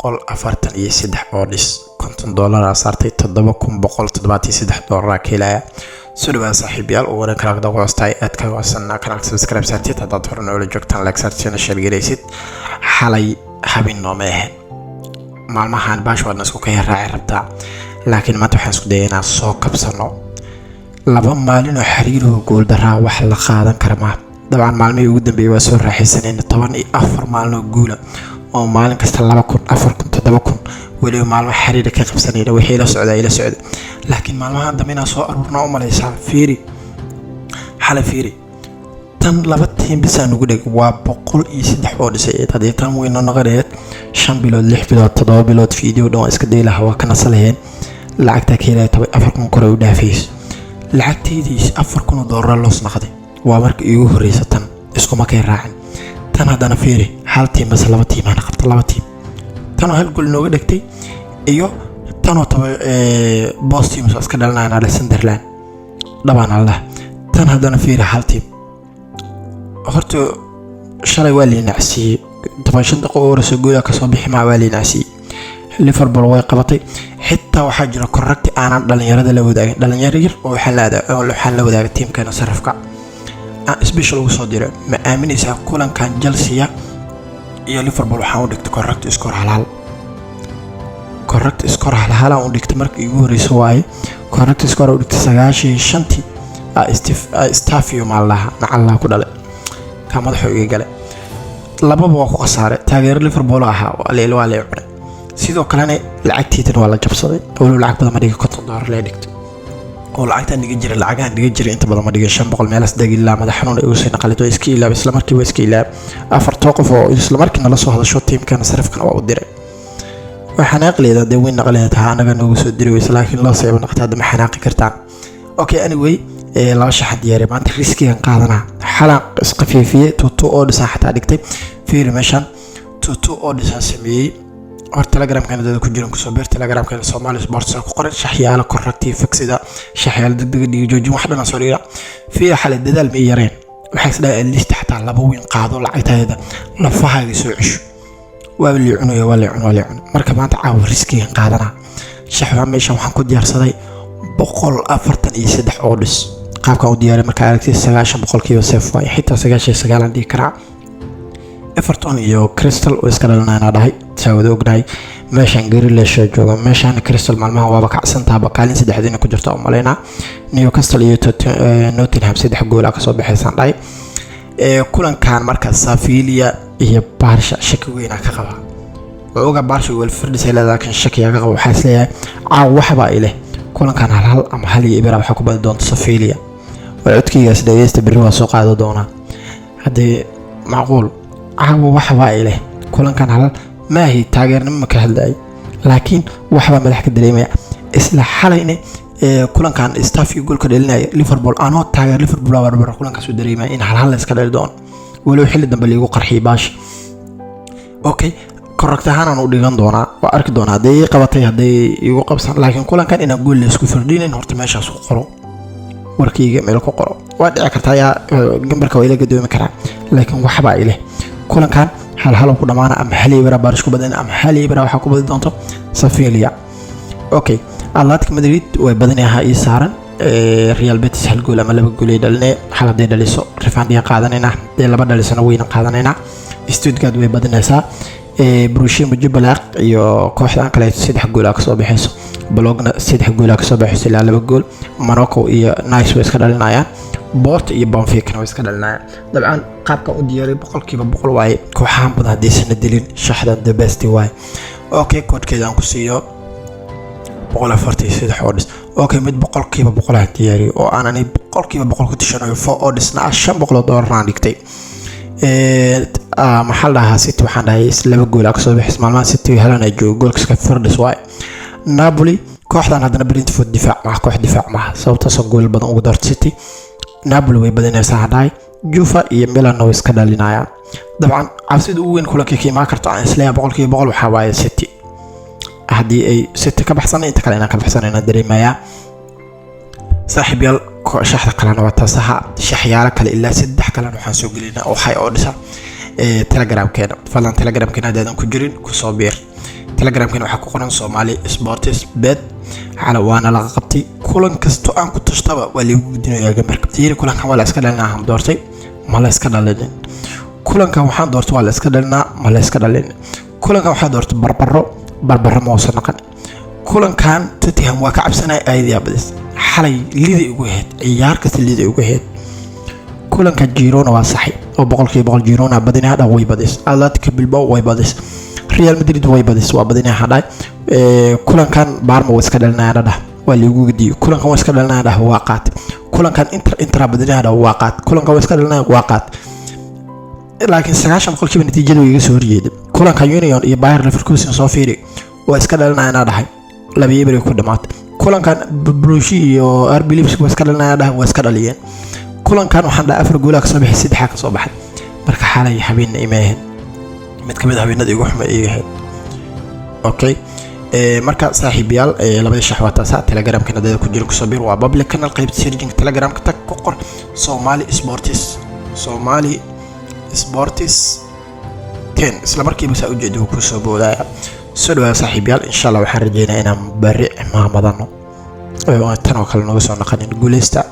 $143 odds $50 saartay $7,173 kiilaya soo saaxiibayaal oo waran kala qada qoostay aad ka waasana kana subscribe saartid hadaad horna ula joogtaan like saartid share gareysid xalay habin noomee maalmahan baash wadna isku ka raaci rabtaa laakiin maanta waxaan isku dayaynaa soo kabsano laba maalin oo xiriir oo gool daraa wax la qaadan kara ma dabcan maalmihii ugu dambeeyay waa soo raaxaysaneen 14 maalin oo guula oo maalin kasta 2,000 4,000 7,000 wali maalmo xiriir ka qabsanayna wixii la socda laakiin maalmahan dambeena soo aruurna u malaysaa fiiri xala fiiri tan laba tiim bisaan ugu dhig waa 103 oo dhisay hadii tan weyn noqoneed 5 bilood 6 bilood 7 bilood video dhan iska deeylaha waa kana salaheen lacagta kiilay 4,000 kor u dhaafayso lacagteedii $4,000 loos naqday waa markii ugu horeysay tan isku ma kay raacin tan hadana fiiri hal tiim bas laba tiim aan qabta laba tiim tan hal gool nooga dhigtay iyo tan oo boss team soo iska dhalnaa Sunderland dabaan Allah tan hadana fiiri hal tiim horto shalay waa liinacsi 15 daqiiqo oo soo gooya ka soo bixi ma waa liinacsi Liverpool way qabatay xitaa waxa jira correct aanan dhalinyarada la wadaagin dhalinyaro yar oo waxaan la wadaagay teamkana sarafka special ugu soo diray ma aaminaysa kulankan Chelsea iyo Liverpool waxa uu dhigtay correct score hal uu dhigtay markii ugu horeysay waay correct score uu dhigtay 95 Stafio malaha macalla ku dhalay ka madaxo iga galay laba waa ku qasaaray taageer Liverpool aha waa leeyahay sidoo kalena lacagtiidan waa la jabsaday oo lacag badan ma dhiga $50 la dhigtay oo lacagtan dhiga jiray inta badan ma dhiga 500 meel asdaag ilaa madaxnoon ay u soo naqalito iska ilaab isla markii waa iska ilaab afar toqof oo isla markii la soo hadasho teamkan sarafkan waa u diray waxaan aqleedaa de weyn naqleedaha anaga nagu soo diray laakiin loo seebo naqtada ma xanaaqi kartaan okay anyway la shaxad yeeray maanta riskigan qaadana xalaq isqafiifiye tuuto oo dhisan xataa dhigtay fiir meeshan tuuto oo dhisan sameeyay or telegram kan dad ku jiraan ku soo beer telegram kan Somali Sports ku qoran shaxyaala corrective fixida shaxyaala degdeg joojin wax dhan soo riira fiir xalay dadaal ma yareen waxa isdhaa list xataa laba weyn qaado lacagteeda la fahayay soo cisho waa li cuno marka maanta caaw riskigan qaadana shaxwa meesha waxaan ku diyaarsaday 143 odds qaabka u diyaaray marka aragtay 90% safe way xitaa 99 aan dhigi karaa Everton iyo Crystal oo iska dhalanaana dhahay saawada ognaay meeshan Grealish jooga meeshan Crystal maalmaha waa kacsantaa bakaalin saddexdiina ku jirta oo maleena Newcastle iyo Nottingham 3 gool ka soo baxaysan dhahay kulankan marka Sevilla iyo Barca shaki weyn ka qaba ooga Barca wal firdisay laakiin shaki ka qaba waxa isleeyahay waxba ilaa kulankan hal ama hal iyo ibra waxa ku bad doonto Sevilla codkiigaas dhageysta bari waa soo qaado doona hadii macquul waxba ilaa kulankan hal ma hi taageernimo ka hadlay laakiin waxba madax ka dareemaya isla xalayna kulankan staff iyo goolka dhelinay Liverpool aanoo taageer Liverpool waa kulanka soo dareemay in hal iska dhali doon walow xilli dambe liigu qarxi baash okay correct ahaan u dhigan doona waa arki doona hadii qabatay hadii igu qabsan laakiin kulankan ina gool la isku firdinin horta meeshaas ku qoro warkayga meel ku qoro waa dhici kartaa ya gambarka way la gadoomi karaa laakiin waxba ilaa kulankan hal ku dhamaana ama hal ibra Barca ku badan ama hal ibra waxa ku badan doonto Sevilla okay Atletico Madrid way badanayaa ii saaran Real Betis hal gool ama laba gool ay dhalinay xaladii dhaliso rifaandiga qaadanayna laba dhalisana weyna qaadanayna Stuttgart way badanaysaa Borussia Mönchengladbach iyo kooxdan kale 3 gool ka soo baxayso Bologna 3 gool ka soo baxayso ilaa 2 gool Monaco iyo Nice way iska dhalinayaan Port iyo Benfica way iska dhalinayaan dabcan qaabka u diyaaray 100% waay kooxahan badan hadii sanad dilin shaxdan the best waay okay koodkeedan ku siiyo 143 odds okay mid 100% diyaari oo aanani 100% ku tishanayo 4 oddsna $500 aan dhigtay maxallaha City waxaan dhahay laba gool ka soo bixis maalmaha City helana joogo goolka Fernandes waay Napoli kooxdan hadana Brentford difaac ma sababta soo gool badan ugu dartay City Napoli way badanaysaa hadhay Juve iyo Milan oo iska dhalinayaan dabcan cabsida ugu weyn kulanka kiima karto aan isla 100% waxa waay City hadii ay City ka baxsan inta kale inaan ka baxsanayna dareemaya saaxiibyal shaxda kalena waa tasaha shaxyaala kale ilaa 3 kale waxaan soo gelinaa oo hay oo dhisa telegram keena falan telegram keena dadaan ku jirin ku soo biir telegram kan waxa ku qoran Somali Sports Bet xala waana la qabtay kulan kasto aan ku tashtaba waa lagu gudinayaa gamarka tiiri kulanka wala iska dhalnaa ham doortay ma la iska dhalin kulanka waxaan doortay waa la iska dhalnaa ma la iska dhalin kulanka waxa doortay barbaro ma soo noqon kulankan Tottenham waa ka cabsanay aydiya badis xalay liiday ugu heed ciyaar kasta liiday ugu heed kulanka Girona waa saxay oo 100% Girona badinaa way badis Atletico Bilbao way badis Real Madrid way badis waa badinaa haday kulankan Barma waa iska dhalnaa waa lagu gudiyay kulankan waa iska dhalnaa waa qaat kulankan Inter badinaa waa qaat kulankan waa iska dhalnaa waa qaat laakiin 90% natiijadu iga soo horjeeday kulanka Union iyo Bayer Leverkusen soo fiiray waa iska dhalnaa dhahay laba yeebri ku dhamaatay kulankan Borussia iyo RB Leipzig waa iska dhalnaa waa iska dhaliyeen kulankan waxaan dhaaf afar gool ka soo bixay 3 ka soo baxay marka xalay habeen iimaaheen mid kamid habeenada igu xuma iigahay okay marka saaxiibayaal labada shaxwata sa telegram kana dad ku jiro ku soo bir waa public channel qayb searching telegram ka tag ku qor Somali Sports 10 isla markiiba saa u jeedo ku soo boodaya soo dhawaad saaxiibayaal insha Allah waxaan rajeynayaa inaan bari maamadano oo tan oo kale nooga soo naqanin guuleysta